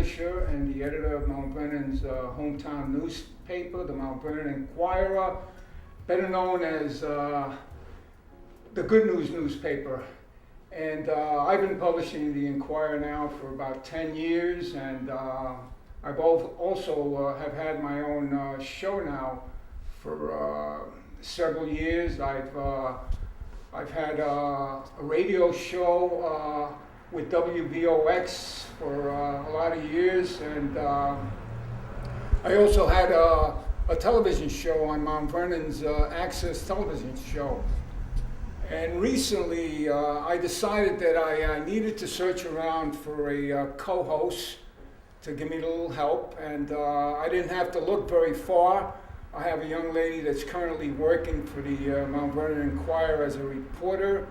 publisher and the editor of Mount Vernon's hometown newspaper, the Mount Vernon Inquirer, better known as the Good News newspaper. And I've been publishing the Inquirer now for about 10 years, and I've also have had my own show now for several years. I've had a radio show with WVOX for a lot of years, and I also had a television show on Mount Vernon's Access television show. And recently I decided that I needed to search around for a co-host to give me a little help, and I didn't have to look very far. I have a young lady that's currently working for the Mount Vernon Inquirer as a reporter.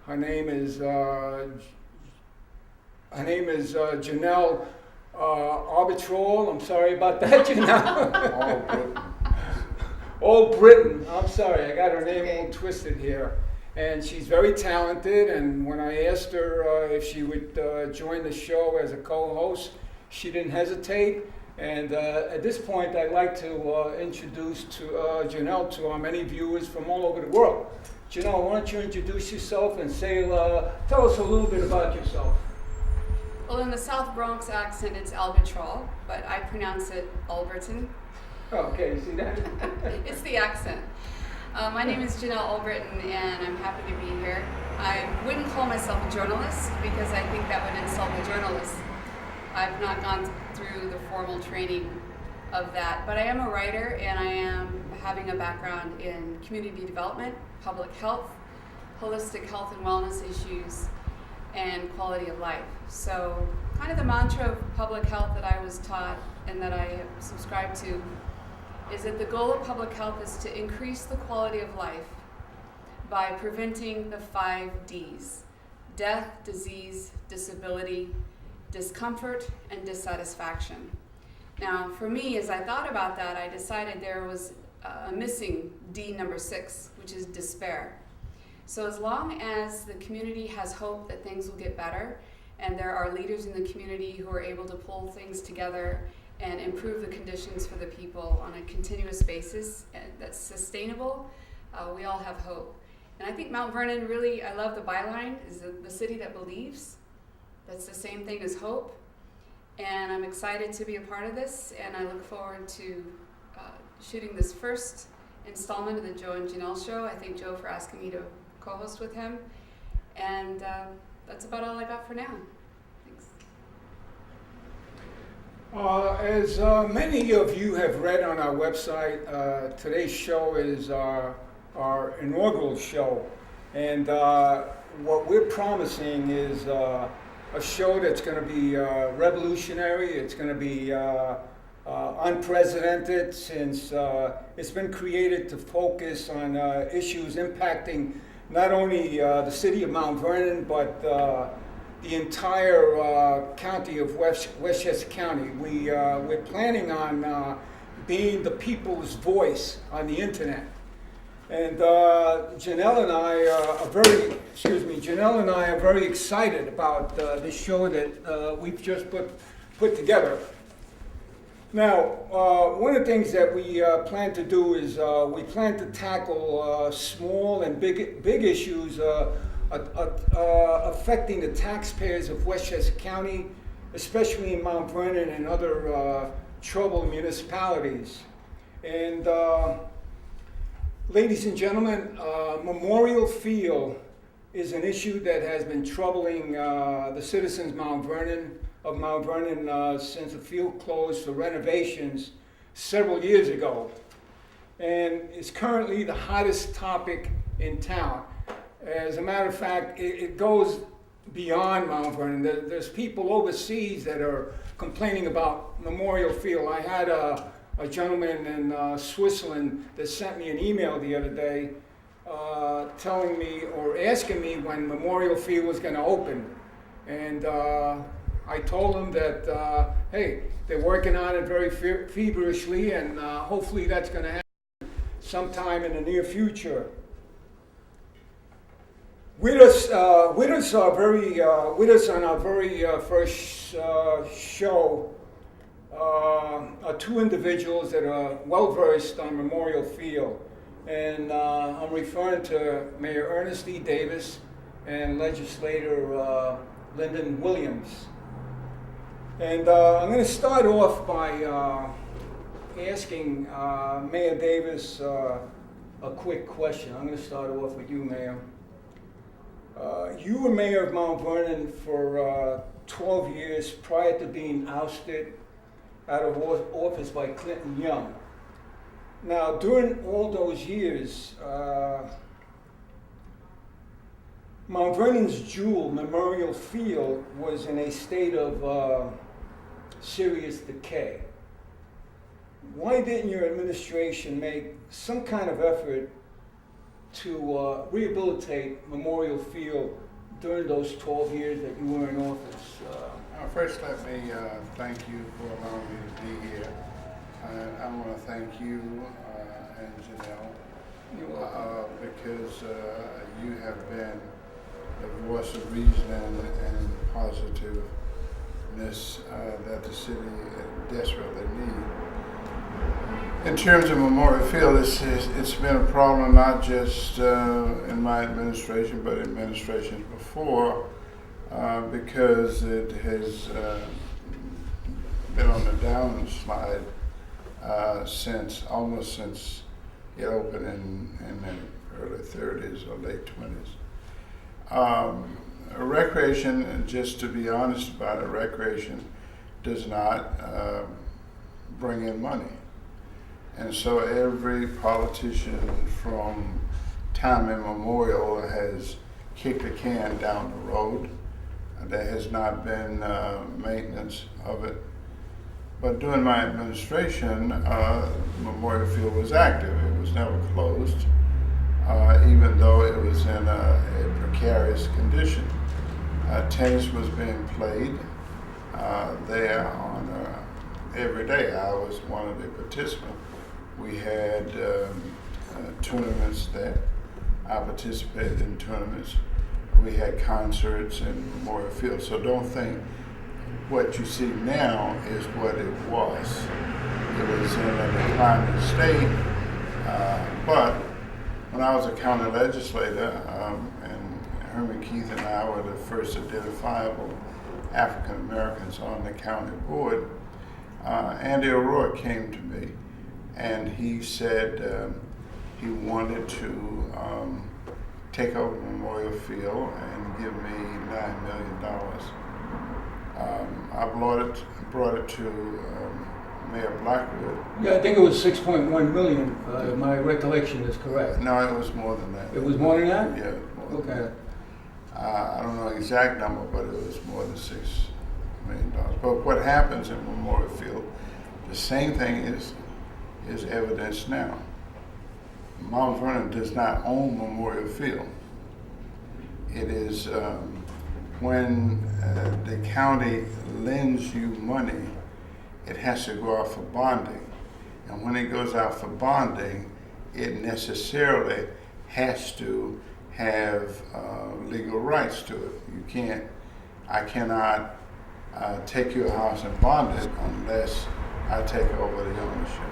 Her name is Janelle Arbitrol. I'm sorry about that, Janelle. Old Britain. I'm sorry, I got her name all twisted here. And she's very talented, and when I asked her if she would join the show as a co-host, she didn't hesitate. And at this point, I'd like to introduce Janelle to our many viewers from all over the world. Janelle, why don't you introduce yourself and tell us a little bit about yourself. Well, in the South Bronx accent, it's Albatrol, but I pronounce it Alberton. Okay, see that? It's the accent. My name is Janelle Albritton, and I'm happy to be here. I wouldn't call myself a journalist because I think that would insult the journalists. I've not gone through the formal training of that, but I am a writer, and I am having a background in community development, public health, holistic health and wellness issues, and quality of life. So kind of the mantra of public health that I was taught and that I subscribe to is that the goal of public health is to increase the quality of life by preventing the 5 Ds: death, disease, disability, discomfort, and dissatisfaction. Now, for me, as I thought about that, I decided there was a missing D number 6, which is despair. So as long as the community has hope that things will get better, and there are leaders in the community who are able to pull things together and improve the conditions for the people on a continuous basis that's sustainable, we all have hope. And I think Mount Vernon really, I love the byline, is the city that believes. That's the same thing as hope. And I'm excited to be a part of this, and I look forward to shooting this first installment of the Joe and Janelle Show. I thank Joe for asking me to co-host with him. And that's about all I got for now. Thanks. As many of you have read on our website, today's show is our inaugural show. And what we're promising is a show that's going to be revolutionary. It's going to be unprecedented, since it's been created to focus on issues impacting not only the city of Mount Vernon, but the entire county of Westchester County. We're planning on being the people's voice on the internet. And Janelle and I are very excited about this show that we've just put together. Now, one of the things that we plan to do is we plan to tackle small and big issues affecting the taxpayers of Westchester County, especially in Mount Vernon and other troubled municipalities. And ladies and gentlemen, Memorial Field is an issue that has been troubling the citizens of Mount Vernon since the field closed for renovations several years ago. And it's currently the hottest topic in town. As a matter of fact, it goes beyond Mount Vernon. There's people overseas that are complaining about Memorial Field. I had a gentleman in Switzerland that sent me an email the other day telling me or asking me when Memorial Field was going to open. And I told him that, hey, they're working on it very feverishly, and hopefully that's going to happen sometime in the near future. With us on our very first show are two individuals that are well versed on Memorial Field, and I'm referring to Mayor Ernest E. Davis and Legislator Lyndon Williams. And I'm going to start off by asking Mayor Davis a quick question. I'm going to start off with you, Mayor. You were mayor of Mount Vernon for 12 years prior to being ousted out of office by Clinton Young. Now, during all those years, Mount Vernon's jewel, Memorial Field, was in a state of serious decay. Why didn't your administration make some kind of effort to rehabilitate Memorial Field during those 12 years that you were in office? First, let me thank you for allowing me to be here. I want to thank you and Janelle because you have been the voice of reason and positiveness that the city desperately needs. In terms of Memorial Field, it's been a problem not just in my administration, but administrations before, because it has been on the downslide almost since it opened in the early 30s or late 20s. Recreation, just to be honest about it, recreation does not bring in money. And so every politician from time immemorial has kicked the can down the road. There has not been maintenance of it. But during my administration, Memorial Field was active. It was never closed, even though it was in a precarious condition. Tennis was being played there on every day. I was one of the participants. We had tournaments there. I participated in tournaments. We had concerts in Memorial Field. So don't think what you see now is what it was. It was in a declining state. But when I was a county legislator, and Herman Keith and I were the first identifiable African Americans on the county board, Andy O'Rourke came to me. And he said he wanted to take over Memorial Field and give me $9 million. I brought it to Mayor Blackwood. Yeah, I think it was 6.1 million. My recollection is correct. No, it was more than that. It was more than that? Yeah, it was more than Okay. that. I don't know the exact number, but it was more than $6 million. But what happens in Memorial Field, the same thing is evidence now. Mount Vernon does not own Memorial Field. It is when the county lends you money, it has to go out for bonding. And when it goes out for bonding, it necessarily has to have legal rights to it. I cannot take your house and bond it unless I take over the ownership.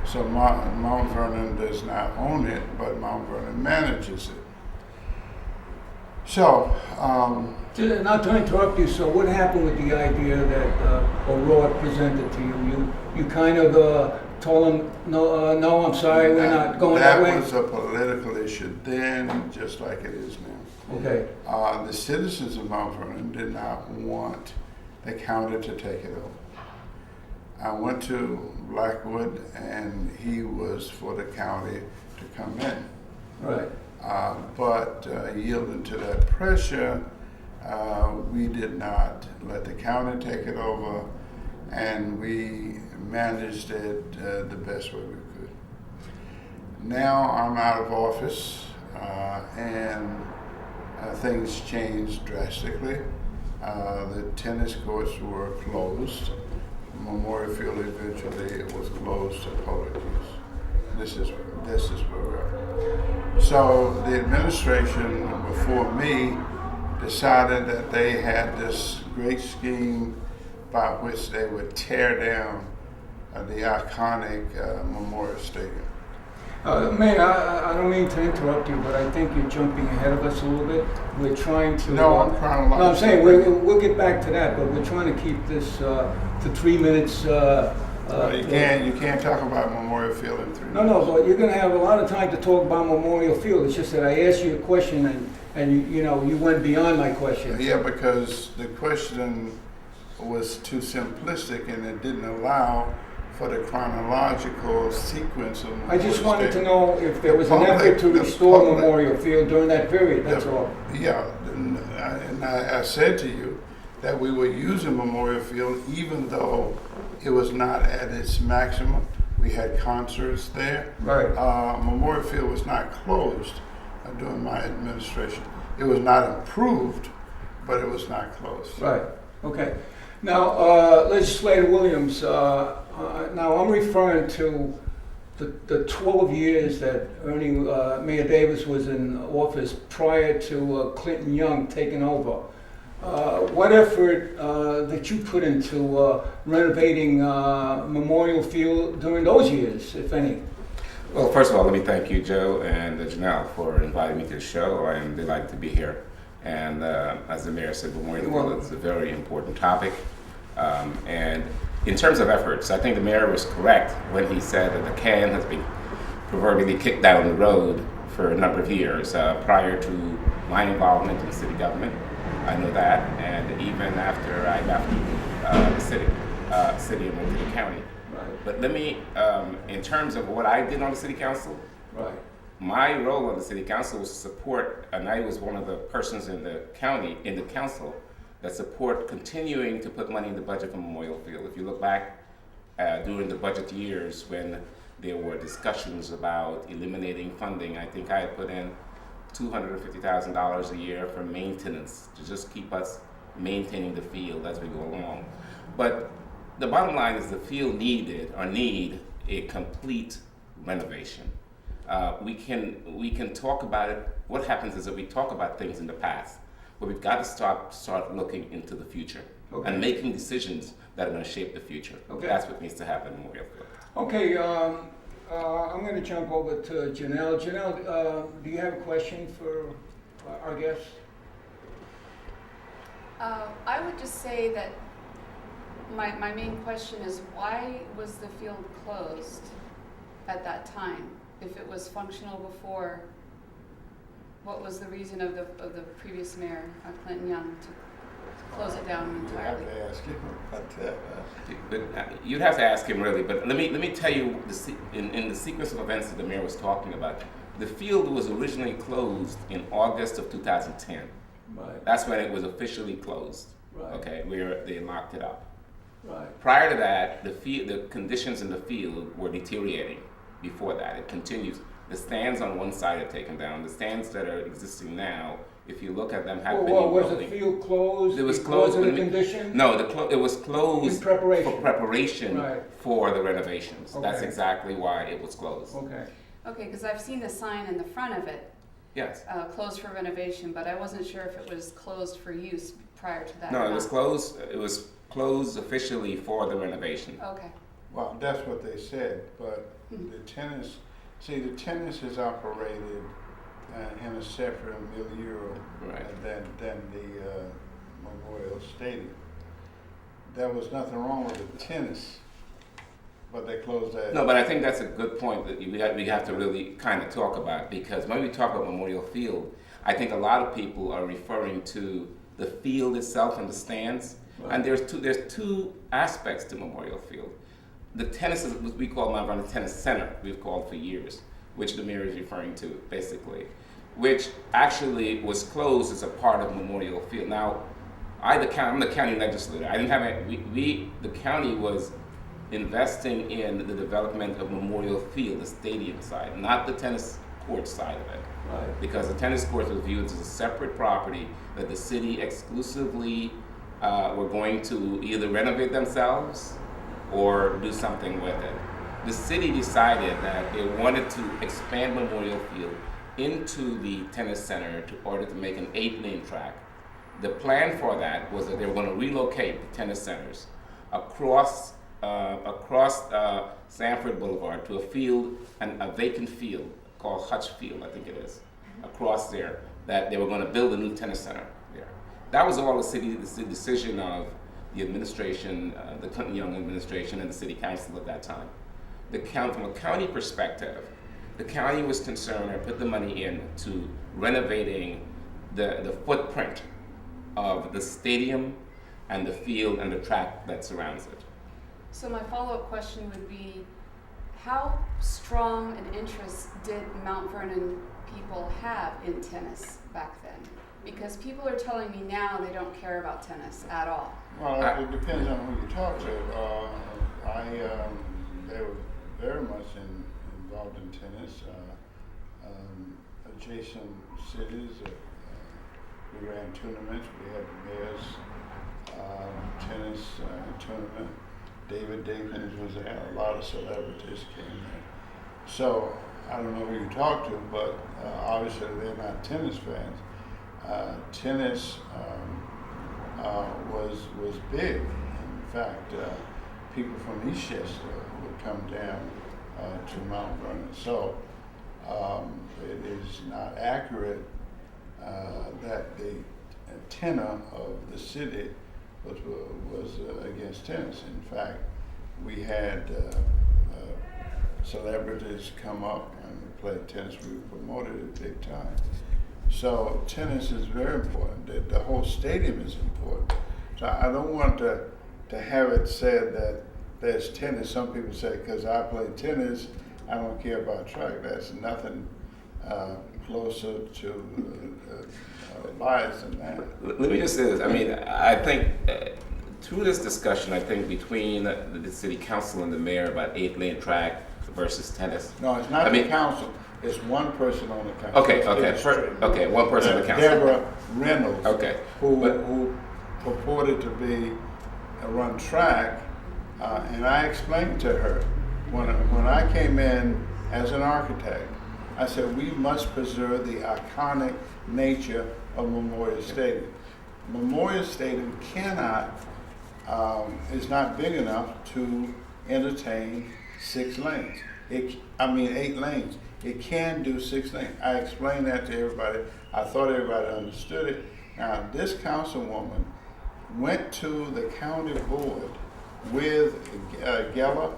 So Mount Vernon does not own it, but Mount Vernon manages it. So, not to interrupt you, so what happened with the idea that O'Rourke presented to you? You kind of told him, no, I'm sorry, we're not going that way? That was a political issue then, just like it is now. Okay. The citizens of Mount Vernon did not want the county to take it over. I went to Blackwood, and he was for the county to come in. Right. But yielding to that pressure, we did not let the county take it over, and we managed it the best way we could. Now I'm out of office, and things changed drastically. The tennis courts were closed. Memorial Field eventually was closed to public use. This is where we are. So the administration before me decided that they had this great scheme by which they would tear down the iconic Memorial Stadium. Man, I don't mean to interrupt you, but I think you're jumping ahead of us a little bit. We're trying to. No, I'm chronological. No, I'm saying we'll get back to that, but we're trying to keep this to 3 minutes. You can't talk about Memorial Field in 3 minutes. No, but you're going to have a lot of time to talk about Memorial Field. It's just that I asked you a question and you went beyond my question. Yeah, because the question was too simplistic and it didn't allow for the chronological sequence of Memorial I just wanted to Stadium. know if there was an effort to restore Memorial Field during that period, that's all. Yeah, and I said to you that we were using Memorial Field even though it was not at its maximum. We had concerts there. Right. Memorial Field was not closed during my administration. It was not improved, but it was not closed. Right, okay. Now, Legislator Williams, now I'm referring to the 12 years that Mayor Davis was in office prior to Clinton Young taking over. What effort that you put into renovating Memorial Field during those years, if any? Well, first of all, let me thank you, Joe and Janelle, for inviting me to the show. I am delighted to be here. And as the mayor said, Memorial Field is a very important topic. And in terms of efforts, I think the mayor was correct when he said that the can has been proverbially kicked down the road for a number of years prior to my involvement in city government. I know that, and even after I left the city and went to the county. Right. But let me, in terms of what I did on the city council, Right. my role on the city council was to support, and I was one of the persons in the county, in the council, that support continuing to put money in the budget for Memorial Field. If you look back during the budget years when there were discussions about eliminating funding, I think I had put in $250,000 a year for maintenance to just keep us maintaining the field as we go along. But the bottom line is the field need a complete renovation. We can talk about it. What happens is that we talk about things in the past, but we've got to start looking into the future and making decisions that are going to shape the future. Okay. That's what needs to happen in Memorial Field. Okay, I'm going to jump over to Janelle. Janelle, do you have a question for our guest? I would just say that my main question is, why was the field closed at that time? If it was functional before, what was the reason of the previous mayor, Clinton Young, to close it down entirely? You have to ask him about that. But you'd have to ask him really. But let me tell you, in the sequence of events that the mayor was talking about, the field was originally closed in August of 2010. Right. That's when it was officially closed. Right. Okay, where they locked it up. Right. Prior to that, the conditions in the field were deteriorating. Before that, it continues. The stands on one side are taken down. The stands that are existing now, if you look at them, have been Was the eroding. field closed? It was because closed of the but condition? No, it was closed In preparation. for preparation Right. for the renovations. That's Okay. exactly why it was closed. Okay. Okay, because I've seen the sign in the front of it, Yes. closed for renovation, but I wasn't sure if it was closed for use prior to that. No, or it was not. closed. It was closed officially for the renovation. Okay. Well, that's what they said, but Mhm. the tennis is operated in a separate milieu Right. than the Memorial Stadium. There was nothing wrong with the tennis, but they closed that. No, but I think that's a good point that we have to really kind of talk about, because when we talk about Memorial Field, I think a lot of people are referring to the field itself and the stands. Right. And there's two aspects to Memorial Field. The tennis is what we call Mount Vernon Tennis Center, we've called for years, which the mayor is referring to, basically, which actually was closed as a part of Memorial Field. Now, I'm the county legislator. I didn't have the county was investing in the development of Memorial Field, the stadium side, not the tennis court side of it. Right. Because the tennis courts was viewed as a separate property that the city exclusively were going to either renovate themselves or do something with it. the city decided that they wanted to expand Memorial Field into the tennis center in order to make an 8-lane track. The plan for that was that they were going to relocate the tennis centers across Sanford Boulevard to a field, a vacant field called Hutch Field, I think it is, across there, that they were going to build a new tennis center there. That was all the decision of the administration, the Clinton Young administration, and the city council at that time. From a county perspective, the county was concerned and put the money into renovating the footprint of the stadium and the field and the track that surrounds it. So my follow-up question would be, how strong an interest did Mount Vernon people have in tennis back then? Because people are telling me now they don't care about tennis at all. Well, it depends on who you talk to. They were very much involved in tennis. Adjacent cities, we ran tournaments. We had the mayor's tennis tournament. David Dinkins was there. A lot of celebrities came there. So I don't know who you talk to, but obviously they're not tennis fans. Tennis was big. In fact, people from Eastchester would come down to Mount Vernon. So it is not accurate that the tenor of the city was against tennis. In fact, we had celebrities come up and play tennis. We promoted it big time. So tennis is very important. The whole stadium is important. So I don't want to have it said that there's tennis. Some people say, because I play tennis, I don't care about track. That's nothing closer to lies than that. Let me just say this. I mean, I think through this discussion, I think between the city council and the mayor about 8-lane track versus tennis. No, it's not the council. It's one person on the council. Okay, one person on the council. Deborah Reynolds, Okay. who purported to run track, and I explained to her when I came in as an architect, I said we must preserve the iconic nature of Memorial Stadium. Memorial Stadium is not big enough to entertain 6 lanes. 8 lanes. It can do 6 lanes. I explained that to everybody. I thought everybody understood it. Now, this councilwoman went to the county board with Keller,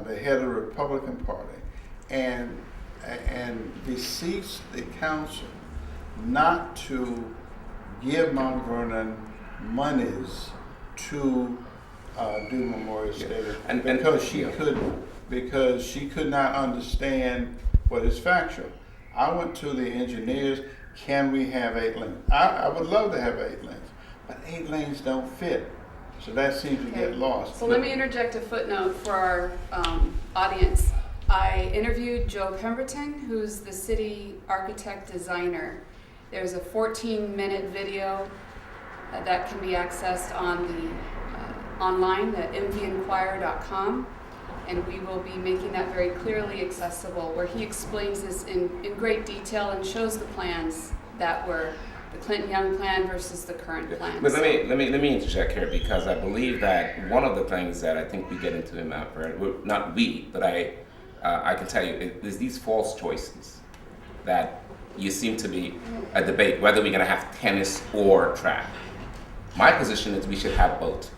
the head of the Republican Party, and beseeched the council not to give Mount Vernon monies to do Memorial Stadium because she could not understand what is factual. I went to the engineers. Can we have 8 lanes? I would love to have 8 lanes, but 8 lanes don't fit. So that seems to get lost. So let me interject a footnote for our audience. I interviewed Joe Pemberton, who's the city architect designer. There's a 14-minute video that can be accessed on the online at mvinquirer.com, and we will be making that very clearly accessible, where he explains this in great detail and shows the plans that were the Clinton Young plan versus the current plans. But let me interject here, because I believe that one of the things that I think we get into in Mount Vernon, not we, but I can tell you, is these false choices that you seem to be a debate whether we're going to have tennis or track. My position is we should have both.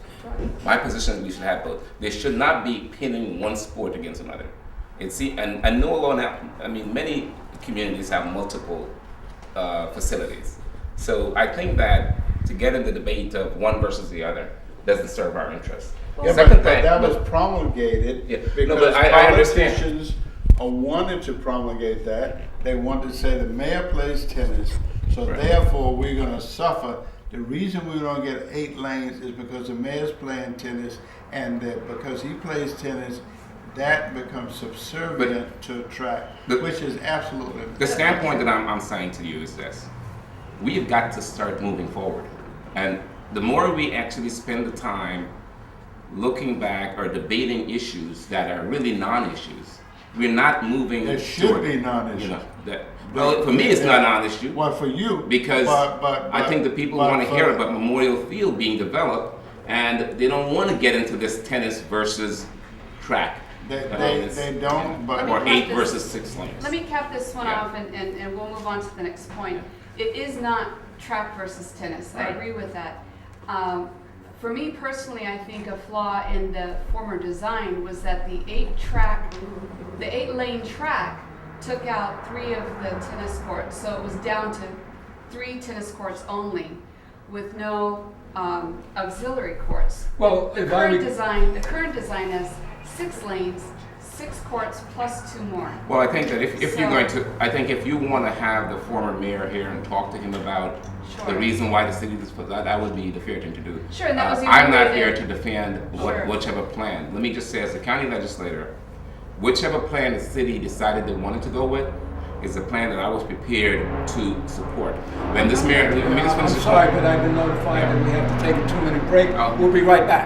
My position is we should have both. They should not be pinning one sport against another. And no alone, I mean, many communities have multiple facilities. So I think that to get in the debate of one versus the other doesn't serve our interest. Yeah, but that was promulgated because I understand. Politicians wanted to promulgate that. They wanted to say the mayor plays tennis, so therefore we're going to suffer. The reason we don't get 8 lanes is because the mayor's playing tennis, and that because he plays tennis, that becomes subservient to track, which is absolutely. The standpoint that I'm saying to you is this: we've got to start moving forward, and the more we actually spend the time looking back or debating issues that are really non-issues. We're not moving. It should toward, be non-issue. You know, well, for me, it's not a non-issue. Well, for you, Because but I think the people but want to for- hear about Memorial Field being developed, and they don't want to get into this tennis versus track. They don't, but Or Let me 8 cut this- versus 6 lanes. Let me cap this one Yeah. off and we'll move on to the next point. It is not track versus tennis. I Right. agree with that. For me personally, I think a flaw in the former design was that the 8-lane track took out 3 of the tennis courts. So it was down to 3 tennis courts only with no auxiliary courts. Well, The if I current design has 6 lanes, 6 courts plus 2 more. Well, I think that if you're So- going to, I think if you want to have the former mayor here and talk to him about the Sure. reason why the city is, that would be the fair thing to do. Sure, and that was the I'm only not way here that- to defend Sure. whichever plan. Let me just say, as a county legislator, whichever plan the city decided they wanted to go with is a plan that I was prepared to support. When this mayor, let me just I'm finish this sorry, point. but I've been notified that we have to take a 2-minute break. Oh. We'll be right back.